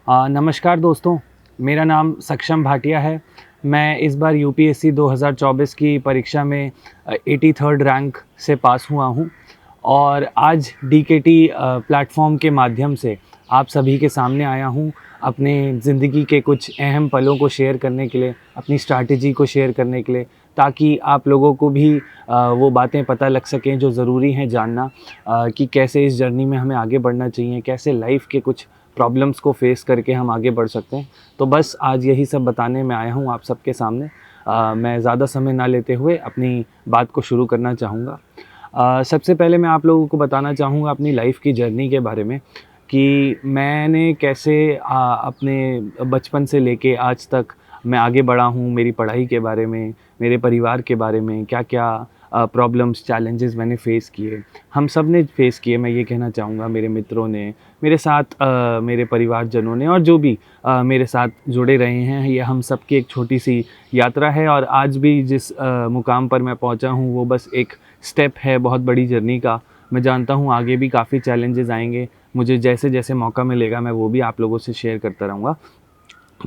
नमस्कार दोस्तों, मेरा नाम सक्षम भाटिया है। मैं इस बार यूपीएससी 2024 की परीक्षा में 83rd रैंक से पास हुआ हूँ और आज डीकेटी प्लेटफॉर्म के माध्यम से आप सभी के सामने आया हूँ अपने ज़िंदगी के कुछ अहम पलों को शेयर करने के लिए, अपनी स्ट्रैटेजी को शेयर करने के लिए, ताकि आप लोगों को भी वो बातें पता लग सकें जो ज़रूरी हैं जानना, कि कैसे इस जर्नी में हमें आगे बढ़ना चाहिए, कैसे लाइफ के कुछ प्रॉब्लम्स को फेस करके हम आगे बढ़ सकते हैं। तो बस आज यही सब बताने में आया हूँ आप सबके सामने। मैं ज़्यादा समय ना लेते हुए अपनी बात को शुरू करना चाहूँगा। सबसे पहले मैं आप लोगों को बताना चाहूँगा अपनी लाइफ की जर्नी के बारे में, कि मैंने कैसे अपने बचपन से लेके आज तक मैं आगे बढ़ा हूँ। मेरी पढ़ाई के बारे में, मेरे परिवार के बारे में, क्या-क्या प्रॉब्लम्स, चैलेंजेस मैंने फ़ेस किए। हम सब ने फ़ेस किए, मैं ये कहना चाहूँगा। मेरे मित्रों ने, मेरे साथ मेरे परिवारजनों ने, और जो भी मेरे साथ जुड़े रहे हैं, ये हम सब की एक छोटी-सी यात्रा है। और आज भी जिस मुकाम पर मैं पहुँचा हूँ, वो बस एक स्टेप है बहुत बड़ी जर्नी का। मैं जानता हूँ आगे भी काफ़ी चैलेंजेस आएँगे। मुझे जैसे-जैसे मौका मिलेगा मैं वो भी आप लोगों से शेयर करता रहूँगा।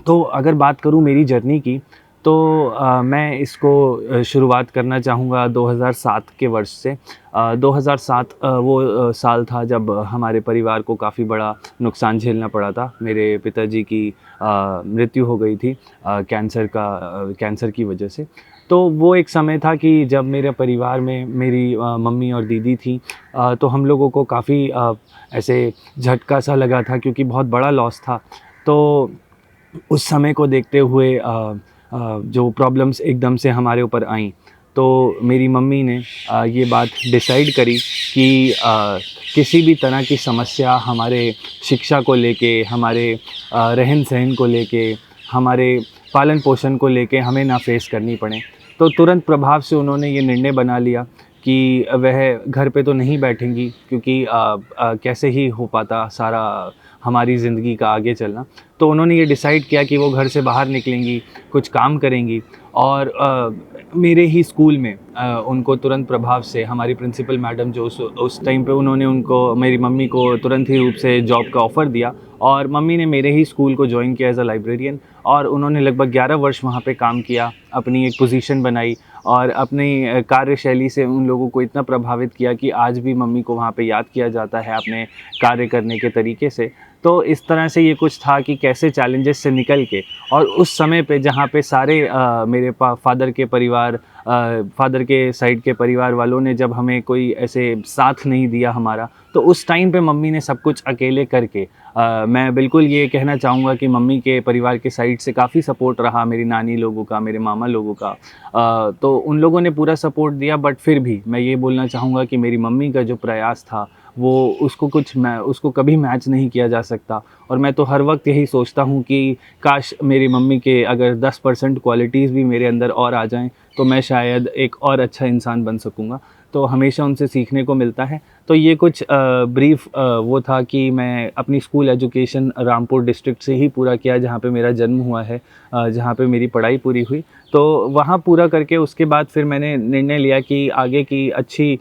तो अगर बात करूँ मेरी जर्नी की, तो मैं इसको शुरुआत करना चाहूँगा 2007 के वर्ष से। 2007 वो साल था जब हमारे परिवार को काफ़ी बड़ा नुकसान झेलना पड़ा था। मेरे पिताजी की मृत्यु हो गई थी कैंसर की वजह से। तो वो एक समय था कि जब मेरे परिवार में मेरी मम्मी और दीदी थी, तो हम लोगों को काफ़ी ऐसे झटका सा लगा था, क्योंकि बहुत बड़ा लॉस था। तो उस समय को देखते हुए जो प्रॉब्लम्स एकदम से हमारे ऊपर आईं, तो मेरी मम्मी ने ये बात डिसाइड करी कि किसी भी तरह की समस्या हमारे शिक्षा को लेके, हमारे रहन-सहन को लेके, हमारे पालन-पोषण को लेके हमें ना फेस करनी पड़े। तो तुरंत प्रभाव से उन्होंने ये निर्णय बना लिया कि वह घर पे तो नहीं बैठेंगी, क्योंकि कैसे ही हो पाता सारा हमारी ज़िंदगी का आगे चलना। तो उन्होंने ये डिसाइड किया कि वो घर से बाहर निकलेंगी, कुछ काम करेंगी। और मेरे ही स्कूल में उनको तुरंत प्रभाव से हमारी प्रिंसिपल मैडम, जो उस टाइम पे उन्होंने उनको, मेरी मम्मी को तुरंत ही रूप से जॉब का ऑफ़र दिया, और मम्मी ने मेरे ही स्कूल को जॉइन किया एज़ अ लाइब्रेरियन। और उन्होंने लगभग 11 वर्ष वहाँ पे काम किया, अपनी एक पोजीशन बनाई, और अपनी कार्यशैली से उन लोगों को इतना प्रभावित किया कि आज भी मम्मी को वहाँ पे याद किया जाता है अपने कार्य करने के तरीके से। तो इस तरह से ये कुछ था कि कैसे चैलेंजेस से निकल के, और उस समय पे जहाँ पे सारे मेरे फादर के साइड के परिवार वालों ने जब हमें कोई ऐसे साथ नहीं दिया हमारा, तो उस टाइम पे मम्मी ने सब कुछ अकेले करके, मैं बिल्कुल ये कहना चाहूँगा कि मम्मी के परिवार के साइड से काफ़ी सपोर्ट रहा, मेरी नानी लोगों का, मेरे मामा लोगों का। तो उन लोगों ने पूरा सपोर्ट दिया, बट फिर भी मैं ये बोलना चाहूँगा कि मेरी मम्मी का जो प्रयास था, वो उसको कभी मैच नहीं किया जा सकता। और मैं तो हर वक्त यही सोचता हूँ कि काश मेरी मम्मी के अगर 10% क्वालिटीज़ भी मेरे अंदर और आ जाएँ, तो मैं शायद एक और अच्छा इंसान बन सकूँगा। तो हमेशा उनसे सीखने को मिलता है। तो ये कुछ ब्रीफ़ वो था कि मैं अपनी स्कूल एजुकेशन रामपुर डिस्ट्रिक्ट से ही पूरा किया, जहाँ पे मेरा जन्म हुआ है, जहाँ पे मेरी पढ़ाई पूरी हुई। तो वहाँ पूरा करके उसके बाद फिर मैंने निर्णय लिया कि आगे की अच्छी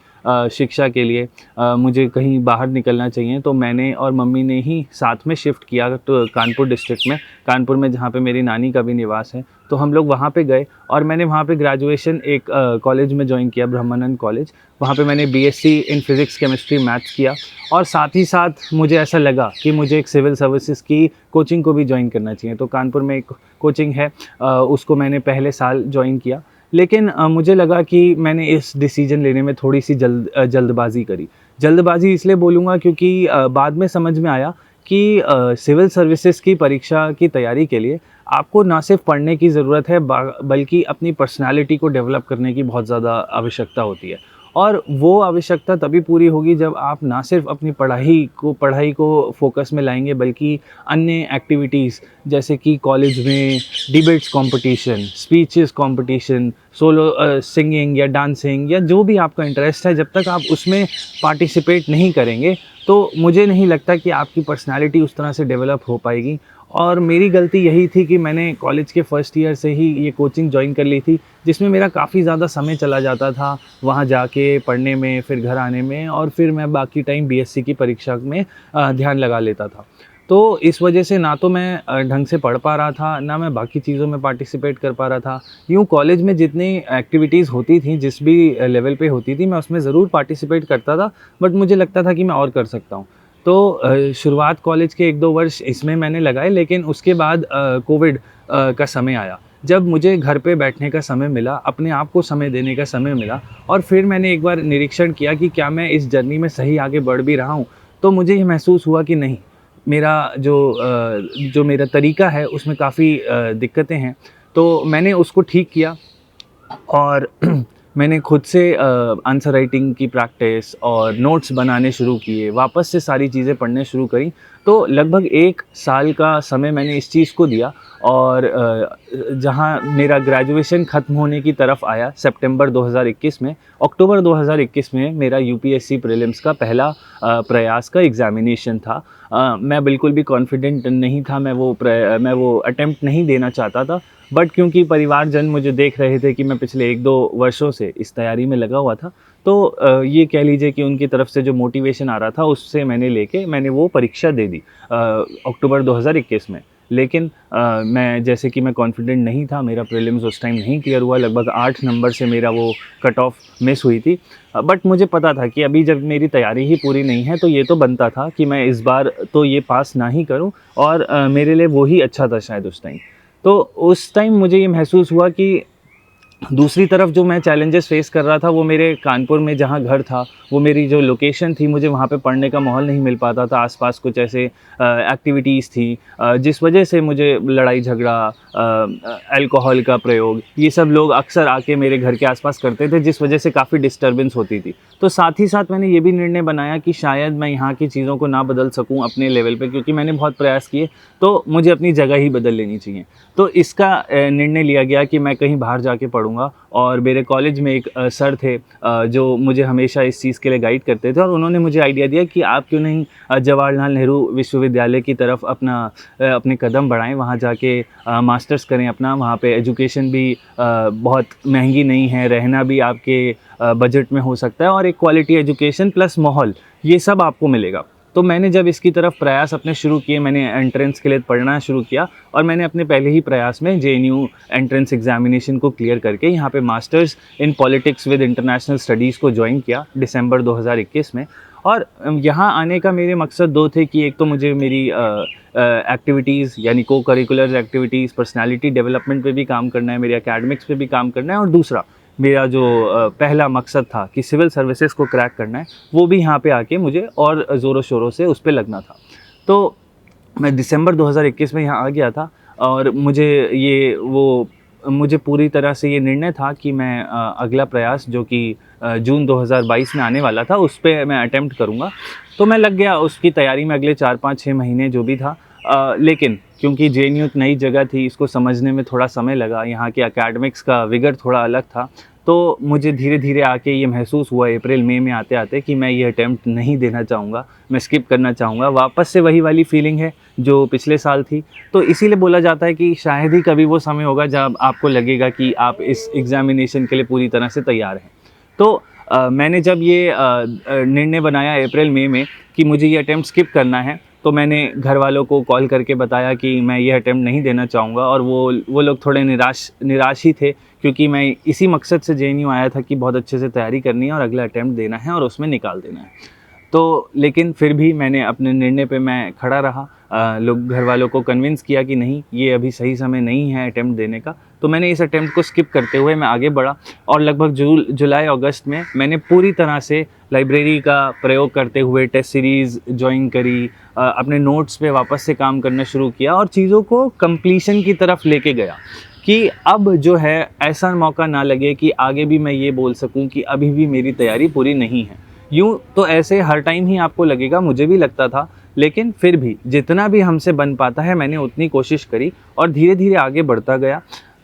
शिक्षा के लिए मुझे कहीं बाहर निकलना चाहिए। तो मैंने और मम्मी ने ही साथ में शिफ्ट किया तो कानपुर डिस्ट्रिक्ट में, कानपुर में जहाँ पे मेरी नानी का भी निवास है। तो हम लोग वहाँ पे गए, और मैंने वहाँ पे ग्रेजुएशन एक कॉलेज में जॉइन किया, ब्रह्मानंद कॉलेज। वहाँ पे मैंने BSc in physics, chemistry, maths किया। और साथ ही साथ मुझे ऐसा लगा कि मुझे एक सिविल सर्विसेज की कोचिंग को भी जॉइन करना चाहिए। तो कानपुर में एक कोचिंग है, उसको मैंने पहले साल जॉइन किया। लेकिन मुझे लगा कि मैंने इस डिसीजन लेने में थोड़ी सी जल्दबाज़ी करी। जल्दबाज़ी इसलिए बोलूँगा क्योंकि बाद में समझ में आया कि सिविल सर्विसेज की परीक्षा की तैयारी के लिए आपको ना सिर्फ पढ़ने की ज़रूरत है, बल्कि अपनी पर्सनैलिटी को डेवलप करने की बहुत ज़्यादा आवश्यकता होती है। और वो आवश्यकता तभी पूरी होगी जब आप ना सिर्फ अपनी पढ़ाई को फ़ोकस में लाएंगे, बल्कि अन्य एक्टिविटीज़, जैसे कि कॉलेज में debates competition, speeches competition, solo singing या डांसिंग, या जो भी आपका इंटरेस्ट है, जब तक आप उसमें पार्टिसिपेट नहीं करेंगे, तो मुझे नहीं लगता कि आपकी पर्सनैलिटी उस तरह से डेवलप हो पाएगी। और मेरी गलती यही थी कि मैंने कॉलेज के फर्स्ट ईयर से ही ये कोचिंग जॉइन कर ली थी, जिसमें मेरा काफ़ी ज़्यादा समय चला जाता था वहाँ जाके पढ़ने में, फिर घर आने में, और फिर मैं बाकी टाइम बीएससी की परीक्षा में ध्यान लगा लेता था। तो इस वजह से ना तो मैं ढंग से पढ़ पा रहा था, ना मैं बाकी चीज़ों में पार्टिसिपेट कर पा रहा था। यूँ कॉलेज में जितनी एक्टिविटीज़ होती थी, जिस भी लेवल पे होती थी, मैं उसमें ज़रूर पार्टिसिपेट करता था, बट मुझे लगता था कि मैं और कर सकता हूँ। तो शुरुआत कॉलेज के 1-2 वर्ष इसमें मैंने लगाए, लेकिन उसके बाद कोविड का समय आया। जब मुझे घर पे बैठने का समय मिला, अपने आप को समय देने का समय मिला, और फिर मैंने एक बार निरीक्षण किया कि क्या मैं इस जर्नी में सही आगे बढ़ भी रहा हूँ, तो मुझे ये महसूस हुआ कि नहीं, मेरा जो मेरा तरीका है उसमें काफ़ी दिक्कतें हैं। तो मैंने उसको ठीक किया, और मैंने खुद से आंसर राइटिंग की प्रैक्टिस और नोट्स बनाने शुरू किए, वापस से सारी चीज़ें पढ़ने शुरू करी। तो लगभग 1 साल का समय मैंने इस चीज़ को दिया, और जहाँ मेरा ग्रेजुएशन ख़त्म होने की तरफ आया सितंबर 2021 में, अक्टूबर 2021 में मेरा यूपीएससी प्रीलिम्स का पहला प्रयास का एग्ज़ामिनेशन था। मैं बिल्कुल भी कॉन्फिडेंट नहीं था, मैं वो अटेम्प्ट नहीं देना चाहता था, बट क्योंकि परिवारजन मुझे देख रहे थे कि मैं पिछले 1-2 वर्षों से इस तैयारी में लगा हुआ था, तो ये कह लीजिए कि उनकी तरफ से जो मोटिवेशन आ रहा था, उससे मैंने वो परीक्षा दे दी अक्टूबर 2021 में। लेकिन मैं जैसे कि मैं कॉन्फिडेंट नहीं था, मेरा प्रीलिम्स उस टाइम नहीं क्लियर हुआ, लगभग 8 नंबर से मेरा वो कट ऑफ मिस हुई थी। बट मुझे पता था कि अभी जब मेरी तैयारी ही पूरी नहीं है, तो ये तो बनता था कि मैं इस बार तो ये पास ना ही करूं, और मेरे लिए वो ही अच्छा था शायद उस टाइम। तो उस टाइम मुझे ये महसूस हुआ कि दूसरी तरफ जो मैं चैलेंजेस फेस कर रहा था, वो मेरे कानपुर में जहाँ घर था, वो मेरी जो लोकेशन थी, मुझे वहाँ पे पढ़ने का माहौल नहीं मिल पाता था। आसपास कुछ ऐसे एक्टिविटीज़ थी जिस वजह से मुझे लड़ाई झगड़ा, अल्कोहल का प्रयोग, ये सब लोग अक्सर आके मेरे घर के आसपास करते थे, जिस वजह से काफ़ी डिस्टर्बेंस होती थी। तो साथ ही साथ मैंने ये भी निर्णय बनाया कि शायद मैं यहाँ की चीज़ों को ना बदल सकूँ अपने लेवल पे, क्योंकि मैंने बहुत प्रयास किए, तो मुझे अपनी जगह ही बदल लेनी चाहिए। तो इसका निर्णय लिया गया कि मैं कहीं बाहर जाके पढ़ूँगा, और मेरे कॉलेज में एक सर थे जो मुझे हमेशा इस चीज़ के लिए गाइड करते थे, और उन्होंने मुझे आइडिया दिया कि आप क्यों नहीं जवाहरलाल नेहरू विश्वविद्यालय की तरफ अपने कदम बढ़ाएं, वहाँ जाके मास्टर्स करें अपना। वहाँ पे एजुकेशन भी बहुत महंगी नहीं है, रहना भी आपके बजट में हो सकता है, और एक क्वालिटी एजुकेशन प्लस माहौल, ये सब आपको मिलेगा। तो मैंने जब इसकी तरफ प्रयास अपने शुरू किए, मैंने एंट्रेंस के लिए पढ़ना शुरू किया, और मैंने अपने पहले ही प्रयास में जेएनयू एंट्रेंस एग्जामिनेशन को क्लियर करके यहाँ पे masters in politics with international studies को ज्वाइन किया दिसंबर 2021 में। और यहाँ आने का मेरे मकसद 2 थे कि एक तो मुझे मेरी एक्टिविटीज़ यानी को करिकुलर एक्टिविटीज़, पर्सनालिटी डेवलपमेंट पे भी काम करना है, मेरे एकेडमिक्स पे भी काम करना है, और दूसरा मेरा जो पहला मकसद था कि सिविल सर्विसेज को क्रैक करना है, वो भी यहाँ पे आके मुझे और ज़ोरों शोरों से उस पे लगना था। तो मैं दिसंबर 2021 में यहाँ आ गया था, और मुझे पूरी तरह से ये निर्णय था कि मैं अगला प्रयास जो कि जून 2022 में आने वाला था, उस पे मैं अटेम्प्ट करूँगा। तो मैं लग गया उसकी तैयारी में, अगले 4-5-6 महीने जो भी था। लेकिन क्योंकि जेएनयू एक नई जगह थी, इसको समझने में थोड़ा समय लगा, यहाँ के एकेडमिक्स का विगर थोड़ा अलग था, तो मुझे धीरे धीरे आके ये महसूस हुआ अप्रैल मई में आते आते कि मैं ये अटैम्प्ट नहीं देना चाहूँगा, मैं स्किप करना चाहूँगा। वापस से वही वाली फीलिंग है जो पिछले साल थी। तो इसीलिए बोला जाता है कि शायद ही कभी वो समय होगा जब आपको लगेगा कि आप इस एग्ज़ामिनेशन के लिए पूरी तरह से तैयार हैं। तो मैंने जब ये निर्णय बनाया अप्रैल मई में कि मुझे ये अटैम्प्ट स्किप करना है, तो मैंने घर वालों को कॉल करके बताया कि मैं ये अटैम्प्ट नहीं देना चाहूँगा, और वो लोग थोड़े निराश ही थे, क्योंकि मैं इसी मकसद से जेएनयू आया था कि बहुत अच्छे से तैयारी करनी है और अगला अटैम्प्ट देना है और उसमें निकाल देना है। तो लेकिन फिर भी मैंने अपने निर्णय पे मैं खड़ा रहा। घर वालों को कन्विंस किया कि नहीं, ये अभी सही समय नहीं है अटैम्प्ट देने का। तो मैंने इस अटैम्प्ट को स्किप करते हुए मैं आगे बढ़ा, और लगभग जुलाई अगस्त में मैंने पूरी तरह से लाइब्रेरी का प्रयोग करते हुए टेस्ट सीरीज़ ज्वाइन करी, अपने नोट्स पे वापस से काम करना शुरू किया, और चीज़ों को कंप्लीशन की तरफ लेके गया कि अब जो है ऐसा मौका ना लगे कि आगे भी मैं ये बोल सकूं कि अभी भी मेरी तैयारी पूरी नहीं है। यूँ तो ऐसे हर टाइम ही आपको लगेगा, मुझे भी लगता था, लेकिन फिर भी जितना भी हमसे बन पाता है मैंने उतनी कोशिश करी और धीरे धीरे आगे बढ़ता गया।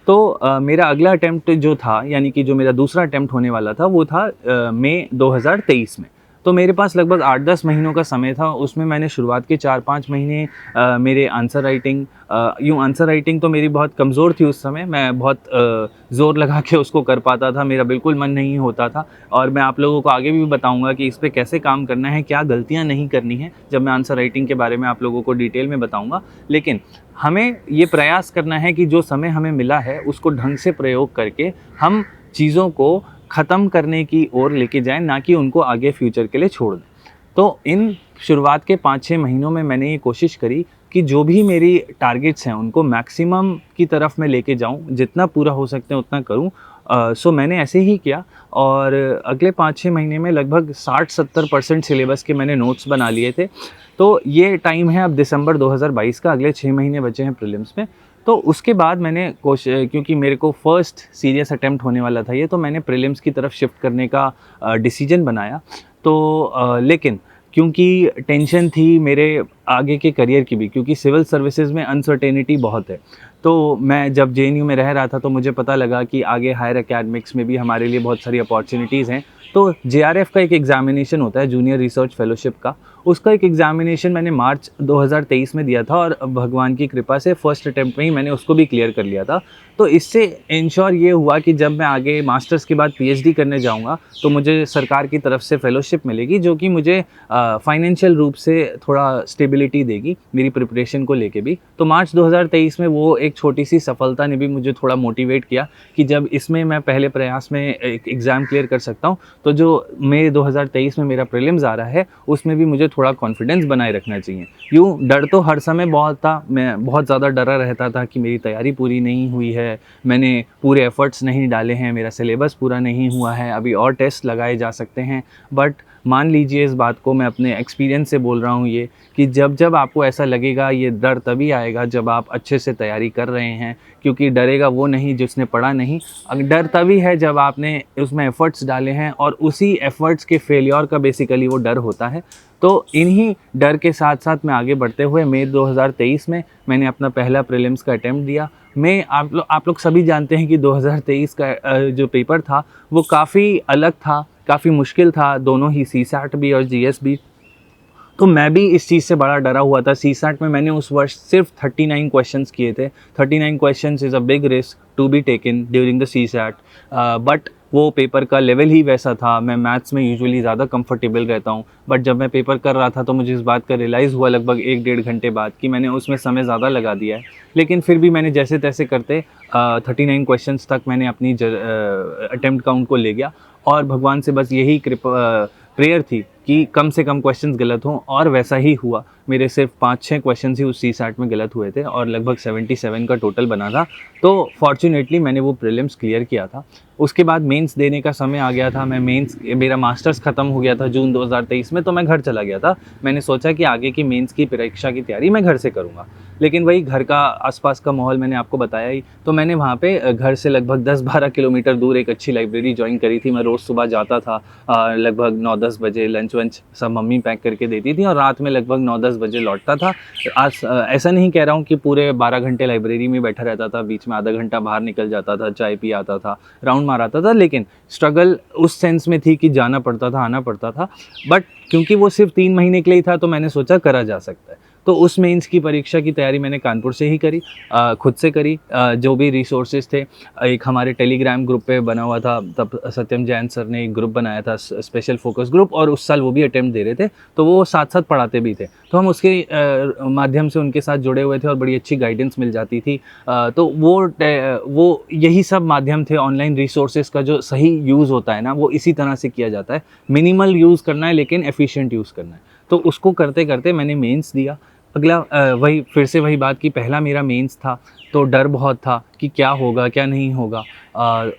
तो मेरा अगला अटैम्प्ट जो था, यानी कि जो मेरा दूसरा अटैम्प्ट होने वाला था, वो था मई 2023 में। तो मेरे पास लगभग 8-10 महीनों का समय था। उसमें मैंने शुरुआत के 4-5 महीने मेरे आंसर राइटिंग, यूँ आंसर राइटिंग तो मेरी बहुत कमज़ोर थी उस समय, मैं बहुत ज़ोर लगा के उसको कर पाता था, मेरा बिल्कुल मन नहीं होता था। और मैं आप लोगों को आगे भी बताऊँगा कि इस पे कैसे काम करना है, क्या गलतियाँ नहीं करनी है, जब मैं आंसर राइटिंग के बारे में आप लोगों को डिटेल में बताऊँगा। लेकिन हमें ये प्रयास करना है कि जो समय हमें मिला है उसको ढंग से प्रयोग करके हम चीज़ों को ख़त्म करने की ओर लेके जाएँ, ना कि उनको आगे फ्यूचर के लिए छोड़ दें। तो इन शुरुआत के 5-6 महीनों में मैंने ये कोशिश करी कि जो भी मेरी टारगेट्स हैं उनको मैक्सिमम की तरफ मैं लेके जाऊँ, जितना पूरा हो सकते हैं उतना करूँ। सो मैंने ऐसे ही किया और अगले 5-6 महीने में लगभग 60-70% सिलेबस के मैंने नोट्स बना लिए थे। तो ये टाइम है अब दिसंबर 2022 का, अगले 6 महीने बचे हैं प्रीलिम्स में। तो उसके बाद मैंने क्योंकि मेरे को फर्स्ट सीरियस अटेम्प्ट होने वाला था ये, तो मैंने प्रीलिम्स की तरफ शिफ्ट करने का डिसीजन बनाया। तो लेकिन क्योंकि टेंशन थी मेरे आगे के करियर की भी, क्योंकि सिविल सर्विसेज में अनसर्टेनिटी बहुत है। तो मैं जब जेएनयू में रह रहा था तो मुझे पता लगा कि आगे हायर एकेडमिक्स में भी हमारे लिए बहुत सारी अपॉर्चुनिटीज़ हैं। तो जेआरएफ का एक एग्ज़ामिनेशन होता है, जूनियर रिसर्च फेलोशिप का, उसका एक एग्ज़ामिनेशन मैंने मार्च 2023 में दिया था और भगवान की कृपा से फर्स्ट अटेम्प्ट में ही मैंने उसको भी क्लियर कर लिया था। तो इससे इंश्योर ये हुआ कि जब मैं आगे मास्टर्स के बाद पीएचडी करने जाऊंगा तो मुझे सरकार की तरफ से फेलोशिप मिलेगी, जो कि मुझे फाइनेंशियल रूप से थोड़ा स्टेबिलिटी देगी मेरी प्रिपरेशन को लेके भी। तो मार्च 2023 में वो एक छोटी सी सफलता ने भी मुझे थोड़ा मोटिवेट किया कि जब इसमें मैं पहले प्रयास में एक एग्ज़ाम क्लियर कर सकता हूँ, तो जो मई 2023 में मेरा प्रीलिम्स आ रहा है उसमें भी मुझे थोड़ा कॉन्फिडेंस बनाए रखना चाहिए। यूँ डर तो हर समय बहुत था, मैं बहुत ज़्यादा डरा रहता था कि मेरी तैयारी पूरी नहीं हुई है, मैंने पूरे एफ़र्ट्स नहीं डाले हैं, मेरा सिलेबस पूरा नहीं हुआ है, अभी और टेस्ट लगाए जा सकते हैं। बट मान लीजिए इस बात को, मैं अपने एक्सपीरियंस से बोल रहा हूँ ये, कि जब जब आपको ऐसा लगेगा, ये डर तभी आएगा जब आप अच्छे से तैयारी कर रहे हैं, क्योंकि डरेगा वो नहीं जिसने पढ़ा नहीं। डर तभी है जब आपने उसमें एफ़र्ट्स डाले हैं और उसी एफ़र्ट्स के फेलियर का बेसिकली वो डर होता है। तो इन्हीं डर के साथ साथ मैं आगे बढ़ते हुए मई 2023 में मैंने अपना पहला प्रीलिम्स का अटेम्प्ट दिया। आप लोग सभी जानते हैं कि 2023 का जो पेपर था वो काफ़ी अलग था, काफ़ी मुश्किल था, दोनों ही सीसैट भी और जीएस भी। तो मैं भी इस चीज़ से बड़ा डरा हुआ था। सीसैट में मैंने उस वर्ष सिर्फ 39 क्वेश्चंस किए थे। 39 questions is a big risk to be taken during the CSAT, but वो पेपर का लेवल ही वैसा था। मैं मैथ्स में यूजुअली ज़्यादा कंफर्टेबल रहता हूँ, बट जब मैं पेपर कर रहा था तो मुझे इस बात का रियलाइज़ हुआ लगभग 1-1.5 घंटे बाद कि मैंने उसमें समय ज़्यादा लगा दिया है। लेकिन फिर भी मैंने जैसे तैसे करते 39 क्वेश्चंस तक मैंने अपनी अटेम्प्ट काउंट को ले गया और भगवान से बस यही प्रेयर थी कि कम से कम क्वेश्चंस गलत हों, और वैसा ही हुआ। मेरे सिर्फ 5-6 क्वेश्चंस ही उस सीसैट में गलत हुए थे और लगभग 77 का टोटल बना था। तो फॉर्चुनेटली मैंने वो प्रीलिम्स क्लियर किया था। उसके बाद मेंस देने का समय आ गया था। मेरा मास्टर्स ख़त्म हो गया था जून 2023 में, तो मैं घर चला गया था। मैंने सोचा कि आगे की मेंस की परीक्षा की तैयारी मैं घर से करूँगा, लेकिन वही घर का आसपास का माहौल मैंने आपको बताया ही। तो मैंने वहाँ पे घर से लगभग 10-12 किलोमीटर दूर एक अच्छी लाइब्रेरी ज्वाइन करी थी। मैं रोज़ सुबह जाता था, लगभग 9-10 बजे लंच वंच सब मम्मी पैक करके देती थी और रात में लगभग 9-10 बजे लौटता था। ऐसा नहीं कह रहा हूँ कि पूरे 12 घंटे लाइब्रेरी में बैठा रहता था, बीच में आधा घंटा बाहर निकल जाता था, चाय पी आता था, राउंड मार आता था, लेकिन स्ट्रगल उस सेंस में थी कि जाना पड़ता था, आना पड़ता था। बट क्योंकि वो सिर्फ 3 महीने के लिए था तो मैंने सोचा करा जा सकता है। तो उस मेंस की परीक्षा की तैयारी मैंने कानपुर से ही करी, खुद से करी। जो भी रिसोर्सेज थे, एक हमारे टेलीग्राम ग्रुप पे बना हुआ था, तब सत्यम जैन सर ने एक ग्रुप बनाया था, स्पेशल फोकस ग्रुप, और उस साल वो भी अटेम्प्ट दे रहे थे, तो वो साथ साथ पढ़ाते भी थे। तो हम उसके माध्यम से उनके साथ जुड़े हुए थे और बड़ी अच्छी गाइडेंस मिल जाती थी। तो वो यही सब माध्यम थे। ऑनलाइन रिसोर्सेज का जो सही यूज़ होता है ना, वो इसी तरह से किया जाता है। मिनिमल यूज़ करना है लेकिन एफिशिएंट यूज़ करना है। तो उसको करते करते मैंने मेंस दिया। अगला फिर से वही बात कि पहला मेरा मेंस था, तो डर बहुत था कि क्या होगा क्या नहीं होगा।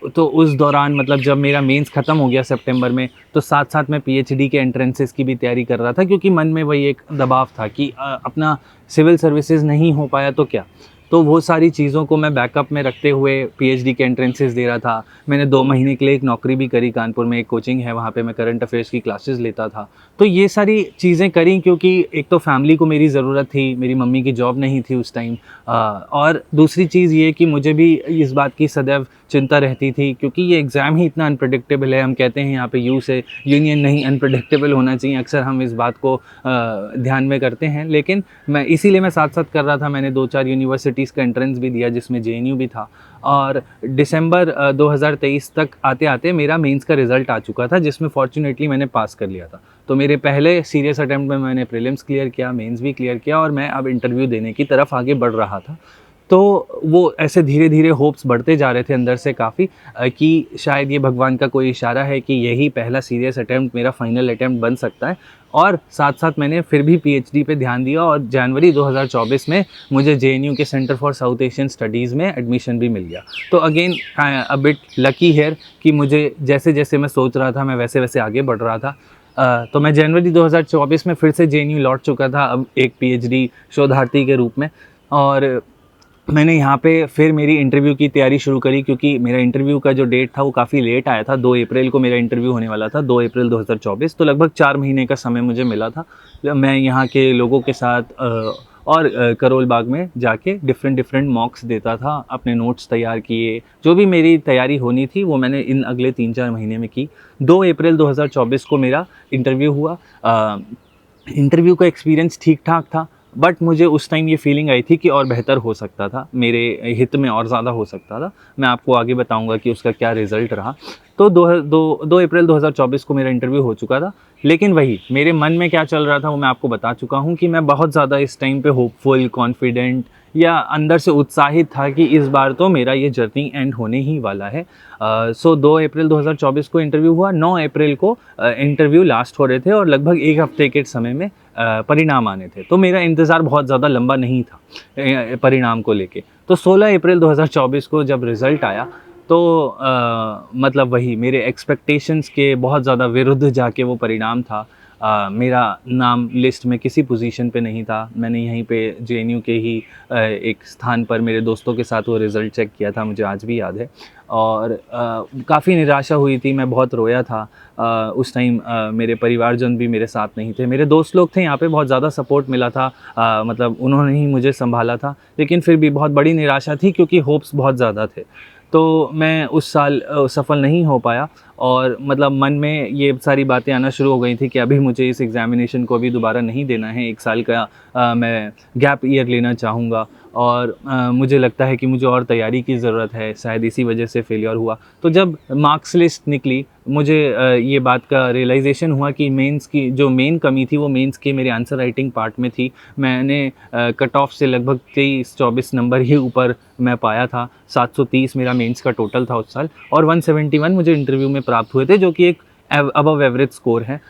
तो उस दौरान मतलब जब मेरा मेंस ख़त्म हो गया सितंबर में, तो साथ साथ मैं पीएचडी के एंट्रेंसेस की भी तैयारी कर रहा था, क्योंकि मन में वही एक दबाव था कि अपना सिविल सर्विसेज नहीं हो पाया तो क्या। तो वो सारी चीज़ों को मैं बैकअप में रखते हुए पीएचडी के एंट्रेंसेस दे रहा था। मैंने 2 महीने के लिए एक नौकरी भी करी, कानपुर में एक कोचिंग है, वहाँ पे मैं करंट अफेयर्स की क्लासेस लेता था। तो ये सारी चीज़ें करी क्योंकि एक तो फैमिली को मेरी ज़रूरत थी, मेरी मम्मी की जॉब नहीं थी उस टाइम, और दूसरी चीज़ ये कि मुझे भी इस बात की सदैव चिंता रहती थी क्योंकि ये एग्ज़ाम ही इतना अनप्रेडिक्टेबल है। हम कहते हैं यहाँ पे यू से यूनियन नहीं, अनप्रेडिक्टेबल होना चाहिए, अक्सर हम इस बात को ध्यान में करते हैं। लेकिन मैं इसीलिए मैं साथ-साथ कर रहा था। मैंने 2-4 यूनिवर्सिटीज़ का एंट्रेंस भी दिया जिसमें जेएनयू भी था, और दिसंबर 2023 तक आते-आते मेरा मेंस का रिज़ल्ट आ चुका था जिसमें फ़ॉर्च्यूनेटली मैंने पास कर लिया था। तो मेरे पहले सीरियस अटेम्प्ट में मैंने प्रीलिम्स क्लियर किया, मेंस भी क्लियर किया, और मैं अब इंटरव्यू देने की तरफ आगे बढ़ रहा था। तो वो ऐसे धीरे-धीरे होप्स बढ़ते जा रहे थे अंदर से काफ़ी, कि शायद ये भगवान का कोई इशारा है कि यही पहला सीरियस अटेम्प्ट मेरा फाइनल अटेम्प्ट बन सकता है। और साथ-साथ मैंने फिर भी पीएचडी पे ध्यान दिया और जनवरी 2024 में मुझे जेएनयू के centre for south Asian studies में एडमिशन भी मिल गया। तो again a bit lucky here कि मुझे जैसे-जैसे मैं सोच रहा था मैं वैसे-वैसे आगे बढ़ रहा था। तो मैं जनवरी 2024 में फिर से जेएनयू लौट चुका था, अब एक पीएचडी शोधार्थी के रूप में, और मैंने यहाँ पे फिर मेरी इंटरव्यू की तैयारी शुरू करी क्योंकि मेरा इंटरव्यू का जो डेट था वो काफ़ी लेट आया था। 2 अप्रैल को मेरा इंटरव्यू होने वाला था, 2 अप्रैल 2024, तो लगभग 4 महीने का समय मुझे मिला था। मैं यहाँ के लोगों के साथ और करोल बाग में जाके डिफरेंट मॉक्स देता था, अपने नोट्स तैयार किए, जो भी मेरी तैयारी होनी थी वो मैंने इन अगले 3-4 महीने में की। 2 अप्रैल 2024 को मेरा इंटरव्यू हुआ। इंटरव्यू का एक्सपीरियंस ठीक-ठाक था, बट मुझे उस टाइम ये फीलिंग आई थी कि और बेहतर हो सकता था, मेरे हित में और ज़्यादा हो सकता था। मैं आपको आगे बताऊंगा कि उसका क्या रिज़ल्ट रहा। तो 2 अप्रैल 2024 को मेरा इंटरव्यू हो चुका था, लेकिन वही मेरे मन में क्या चल रहा था वो मैं आपको बता चुका हूँ कि मैं बहुत ज़्यादा इस टाइम पे होपफुल, कॉन्फिडेंट या अंदर से उत्साहित था कि इस बार तो मेरा ये जर्नी एंड होने ही वाला है। 2 अप्रैल 2024 को इंटरव्यू हुआ, 9 अप्रैल को इंटरव्यू लास्ट हो रहे थे और लगभग 1 हफ्ते के समय में परिणाम आने थे। तो मेरा इंतज़ार बहुत ज़्यादा लंबा नहीं था परिणाम को लेके। तो 16 अप्रैल 2024 को जब रिज़ल्ट आया तो मतलब वही मेरे एक्सपेक्टेशंस के बहुत ज़्यादा विरुद्ध जाके वो परिणाम था। मेरा नाम लिस्ट में किसी पोजीशन पे नहीं था। मैंने यहीं पे जेएनयू के ही एक स्थान पर मेरे दोस्तों के साथ वो रिज़ल्ट चेक किया था, मुझे आज भी याद है, और काफ़ी निराशा हुई थी, मैं बहुत रोया था। उस टाइम मेरे परिवारजन भी मेरे साथ नहीं थे, मेरे दोस्त लोग थे यहाँ पे, बहुत ज़्यादा सपोर्ट मिला था, मतलब उन्होंने ही मुझे संभाला था, लेकिन फिर भी बहुत बड़ी निराशा थी क्योंकि होप्स बहुत ज़्यादा थे। तो मैं उस साल सफल नहीं हो पाया, और मतलब मन में ये सारी बातें आना शुरू हो गई थी कि अभी मुझे इस एग्ज़ामिनेशन को अभी दोबारा नहीं देना है, 1 साल का मैं गैप ईयर लेना चाहूँगा, और मुझे लगता है कि मुझे और तैयारी की ज़रूरत है, शायद इसी वजह से फेलियर हुआ। तो जब मार्क्स लिस्ट निकली मुझे ये बात का रियलाइज़ेशन हुआ कि मेंस की जो मेन कमी थी वो मेंस के मेरे आंसर राइटिंग पार्ट में थी। मैंने कट ऑफ से लगभग 23-24 नंबर ही ऊपर मैं पाया था। 730 मेरा मेंस का टोटल था उस साल, और 171 मुझे इंटरव्यू में प्राप्त हुए थे, जो कि एक अबव एवरेज स्कोर है।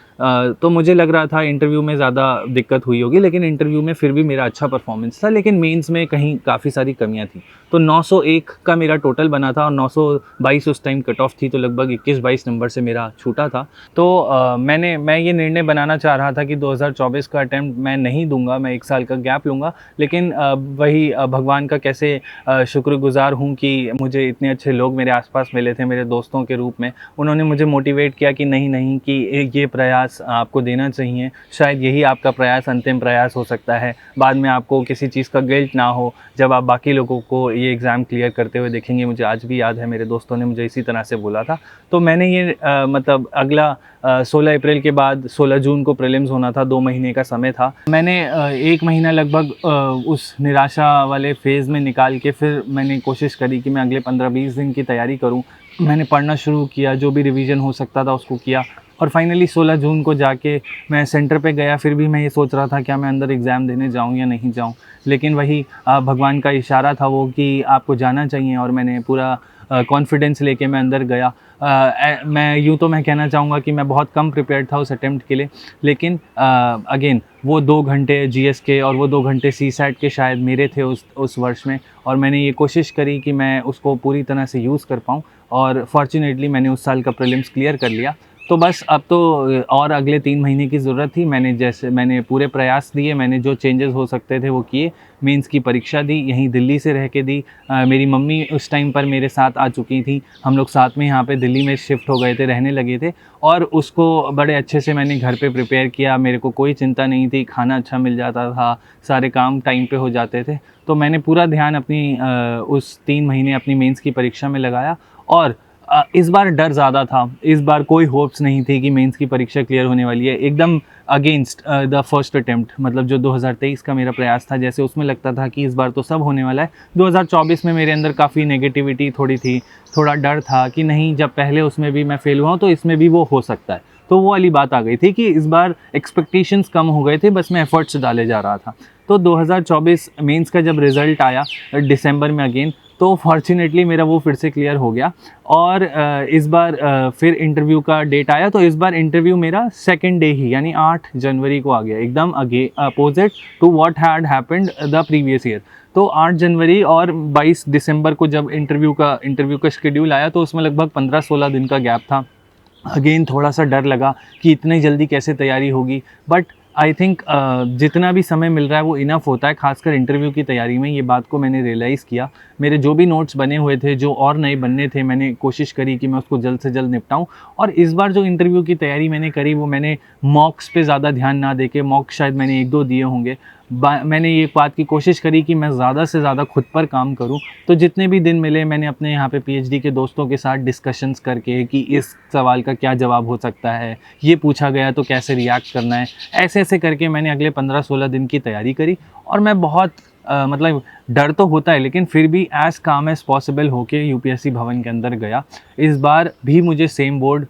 तो मुझे लग रहा था इंटरव्यू में ज़्यादा दिक्कत हुई होगी, लेकिन इंटरव्यू में फिर भी मेरा अच्छा परफॉर्मेंस था, लेकिन मेंस में कहीं काफ़ी सारी कमियां थी। तो 901 का मेरा टोटल बना था और 922 उस टाइम कट ऑफ थी, तो लगभग 21-22 नंबर से मेरा छूटा था। तो मैं ये निर्णय बनाना चाह रहा था कि 2024 का अटैम्प्ट मैं नहीं दूंगा, मैं 1 साल का गैप लूँगा, लेकिन वही भगवान का कैसे शुक्रगुजार हूँ कि मुझे इतने अच्छे लोग मेरे आसपास मिले थे, मेरे दोस्तों के रूप में। उन्होंने मुझे मोटिवेट किया कि नहीं कि ये प्रयास आपको देना चाहिए, शायद यही आपका प्रयास अंतिम प्रयास हो सकता है, बाद में आपको किसी चीज़ का गिल्ट ना हो जब आप बाकी लोगों को ये एग्ज़ाम क्लियर करते हुए देखेंगे। मुझे आज भी याद है, मेरे दोस्तों ने मुझे इसी तरह से बोला था। तो मैंने ये मतलब अगला 16 अप्रैल के बाद 16 जून को प्रीलिम्स होना था, 2 महीने का समय था। मैंने 1 महीना लगभग उस निराशा वाले फेज़ में निकाल के फिर मैंने कोशिश करी कि मैं अगले 15-20 दिन की तैयारी करूं। मैंने पढ़ना शुरू किया, जो भी रिवीजन हो सकता था उसको किया, और फाइनली 16 जून को जाके मैं सेंटर पे गया। फिर भी मैं ये सोच रहा था क्या मैं अंदर एग्ज़ाम देने जाऊं या नहीं जाऊं, लेकिन वही भगवान का इशारा था वो कि आपको जाना चाहिए, और मैंने पूरा कॉन्फिडेंस लेके मैं अंदर गया। मैं कहना चाहूँगा कि मैं बहुत कम प्रिपेयर्ड था उस अटेम्प्ट के लिए, लेकिन अगेन वो 2 घंटे जीएस के और वो 2 घंटे सीसैट के शायद मेरे थे उस वर्ष में, और मैंने ये कोशिश करी कि मैं उसको पूरी तरह से यूज़ कर पाऊँ, और फॉर्चुनेटली मैंने उस साल का प्रीलिम्स क्लियर कर लिया। तो बस अब तो और अगले 3 महीने की ज़रूरत थी। मैंने पूरे प्रयास दिए, मैंने जो चेंजेस हो सकते थे वो किए। मेंस की परीक्षा दी, यहीं दिल्ली से रह के दी। मेरी मम्मी उस टाइम पर मेरे साथ आ चुकी थी, हम लोग साथ में यहाँ पे दिल्ली में शिफ्ट हो गए थे, रहने लगे थे। और उसको बड़े अच्छे से मैंने घर पे प्रिपेयर किया, मेरे को कोई चिंता नहीं थी, खाना अच्छा मिल जाता था, सारे काम टाइम पे हो जाते थे। तो मैंने पूरा ध्यान अपनी उस 3 महीने अपनी मेंस की परीक्षा में लगाया। और इस बार डर ज़्यादा था, इस बार कोई होप्स नहीं थी कि मेंस की परीक्षा क्लियर होने वाली है। एकदम अगेंस्ट द फर्स्ट अटेम्प्ट, मतलब जो 2023 का मेरा प्रयास था, जैसे उसमें लगता था कि इस बार तो सब होने वाला है। 2024 में मेरे अंदर काफ़ी नेगेटिविटी थोड़ी थी, थोड़ा डर था कि नहीं, जब पहले उसमें भी मैं फेल हुआ हूँ तो इसमें भी वो हो सकता है। तो वो वाली बात आ गई थी कि इस बार एक्सपेक्टेशंस कम हो गए थे, बस मैं एफर्ट्स डाले जा रहा था। तो 2024 मेंस का जब रिज़ल्ट आया दिसंबर में अगेन, तो फॉर्चुनेटली मेरा वो फिर से क्लियर हो गया। और इस बार फिर इंटरव्यू का डेट आया, तो इस बार इंटरव्यू मेरा सेकेंड डे ही यानी 8 जनवरी को आ गया, एकदम opposite to what had happened the previous year. तो 8 जनवरी और 22 दिसंबर को जब इंटरव्यू का शेड्यूल आया, तो उसमें लगभग 15-16 दिन का गैप था। अगेन थोड़ा सा डर लगा कि इतनी जल्दी कैसे तैयारी होगी, बट आई थिंक जितना भी समय मिल रहा है वो इनफ होता है, खासकर इंटरव्यू की तैयारी में। ये बात को मैंने रियलाइज़ किया। मेरे जो भी नोट्स बने हुए थे, जो और नए बनने थे, मैंने कोशिश करी कि मैं उसको जल्द से जल्द निपटाऊं। और इस बार जो इंटरव्यू की तैयारी मैंने करी, वो मैंने मॉक्स पे ज़्यादा ध्यान ना देके, मॉक शायद मैंने 1-2 दिए होंगे, मैंने ये बात की कोशिश करी कि मैं ज़्यादा से ज़्यादा खुद पर काम करूं। तो जितने भी दिन मिले, मैंने अपने यहाँ पे पीएचडी के दोस्तों के साथ डिस्कशंस करके कि इस सवाल का क्या जवाब हो सकता है, ये पूछा गया तो कैसे रिएक्ट करना है, ऐसे ऐसे करके मैंने अगले 15-16 दिन की तैयारी करी। और मैं बहुत मतलब डर तो होता है, लेकिन फिर भी एज़ काम एज़ पॉसिबल होके यूपीएससी भवन के अंदर गया। इस बार भी मुझे सेम बोर्ड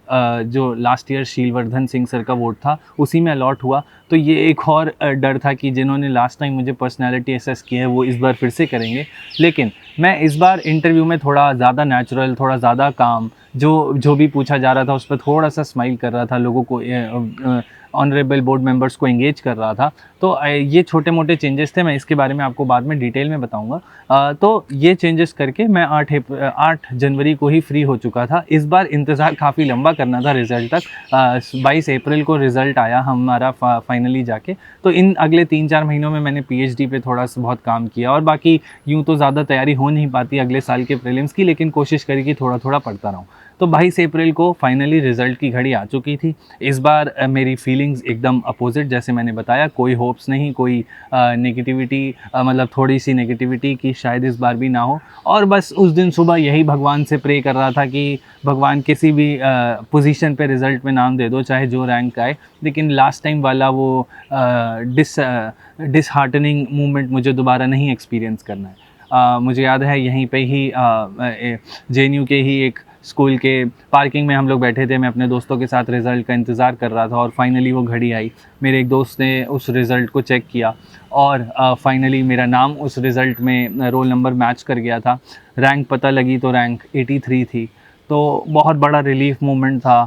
जो last year Sheelvardhan Singh sir का बोर्ड था, उसी में अलॉट हुआ। तो ये एक और डर था कि जिन्होंने लास्ट टाइम मुझे पर्सनैलिटी असेस किया है, वो इस बार फिर से करेंगे। लेकिन मैं इस बार इंटरव्यू में थोड़ा ज़्यादा नेचुरल, थोड़ा ज़्यादा काम, जो भी पूछा जा रहा था उस पर थोड़ा सा स्माइल कर रहा था, लोगों को ऑनरेबल बोर्ड मेंबर्स को एंगेज कर रहा था। तो ये छोटे मोटे चेंजेस थे, मैं इसके बारे में आपको बाद में डिटेल में बताऊंगा। तो ये चेंजेस करके मैं 8 जनवरी को ही फ्री हो चुका था। इस बार इंतज़ार काफ़ी लंबा करना था रिज़ल्ट तक। 22 अप्रैल को रिज़ल्ट आया हमारा फाइनली जाके। तो इन अगले 3-4 महीनों में मैंने पीएचडी पे थोड़ा सा बहुत काम किया, और बाकी यूँ तो ज़्यादा तैयारी हो नहीं पाती अगले साल के प्रीलिम्स की, लेकिन कोशिश करी कि थोड़ा थोड़ा पढ़ता रहूँ। तो 22 अप्रैल को फाइनली रिज़ल्ट की घड़ी आ चुकी थी। इस बार मेरी फीलिंग्स एकदम अपोजिट, जैसे मैंने बताया, कोई होप्स नहीं, कोई नेगेटिविटी, मतलब थोड़ी सी नेगेटिविटी कि शायद इस बार भी ना हो। और बस उस दिन सुबह यही भगवान से प्रे कर रहा था कि भगवान किसी भी पोजीशन पे रिज़ल्ट में नाम दे दो, चाहे जो रैंक आए, लेकिन लास्ट टाइम वाला वो डिसहार्टनिंग मोमेंट मुझे दोबारा नहीं एक्सपीरियंस करना है। मुझे याद है यहीं पे ही जेएनयू के ही एक स्कूल के पार्किंग में हम लोग बैठे थे, मैं अपने दोस्तों के साथ रिज़ल्ट का इंतज़ार कर रहा था, और फाइनली वो घड़ी आई। मेरे एक दोस्त ने उस रिज़ल्ट को चेक किया, और फाइनली मेरा नाम उस रिज़ल्ट में रोल नंबर मैच कर गया था। रैंक पता लगी तो रैंक 83 थी। तो बहुत बड़ा रिलीफ मोमेंट था।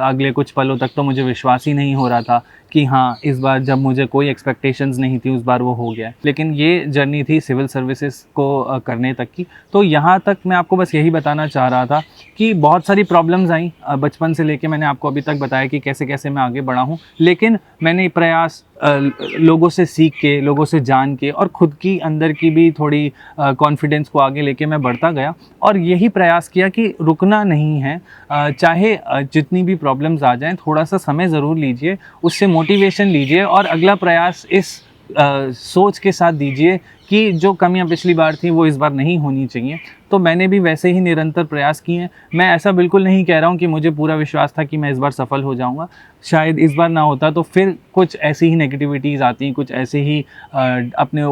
अगले कुछ पलों तक तो मुझे विश्वास ही नहीं हो रहा था कि हाँ, इस बार जब मुझे कोई एक्सपेक्टेशंस नहीं थी, उस बार वो हो गया। लेकिन ये जर्नी थी सिविल सर्विसेज को करने तक की। तो यहाँ तक मैं आपको बस यही बताना चाह रहा था कि बहुत सारी प्रॉब्लम्स आई बचपन से लेके, मैंने आपको अभी तक बताया कि कैसे कैसे मैं आगे बढ़ा हूँ। लेकिन मैंने प्रयास लोगों से सीख के, लोगों से जान के, और ख़ुद की अंदर की भी थोड़ी कॉन्फिडेंस को आगे लेके मैं बढ़ता गया, और यही प्रयास किया कि रुकना नहीं है। चाहे जितनी भी प्रॉब्लम्स आ जाएं, थोड़ा सा समय ज़रूर लीजिए, उससे मोटिवेशन लीजिए, और अगला प्रयास इस सोच के साथ दीजिए कि जो कमियां पिछली बार थी वो इस बार नहीं होनी चाहिए। तो मैंने भी वैसे ही निरंतर प्रयास किए हैं। मैं ऐसा बिल्कुल नहीं कह रहा हूं कि मुझे पूरा विश्वास था कि मैं इस बार सफल हो जाऊंगा। शायद इस बार ना होता तो फिर कुछ ऐसी ही नेगेटिविटीज़ आती, कुछ ऐसे ही अपने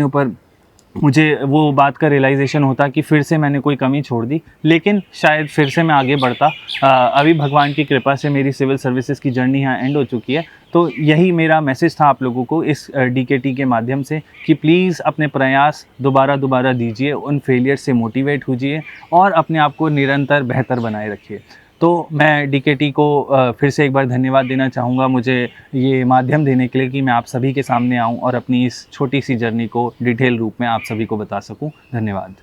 ऊपर मुझे वो बात का रियलाइजेशन होता कि फिर से मैंने कोई कमी छोड़ दी, लेकिन शायद फिर से मैं आगे बढ़ता। अभी भगवान की कृपा से मेरी सिविल सर्विसेज की जर्नी यहाँ एंड हो चुकी है। तो यही मेरा मैसेज था आप लोगों को इस डीकेटी के माध्यम से कि प्लीज़ अपने प्रयास दोबारा दीजिए, उन फेलियर से मोटिवेट होजिए, और अपने आप को निरंतर बेहतर बनाए रखिए। तो मैं डीकेटी को फिर से एक बार धन्यवाद देना चाहूँगा, मुझे ये माध्यम देने के लिए कि मैं आप सभी के सामने आऊँ और अपनी इस छोटी सी जर्नी को डिटेल रूप में आप सभी को बता सकूँ। धन्यवाद।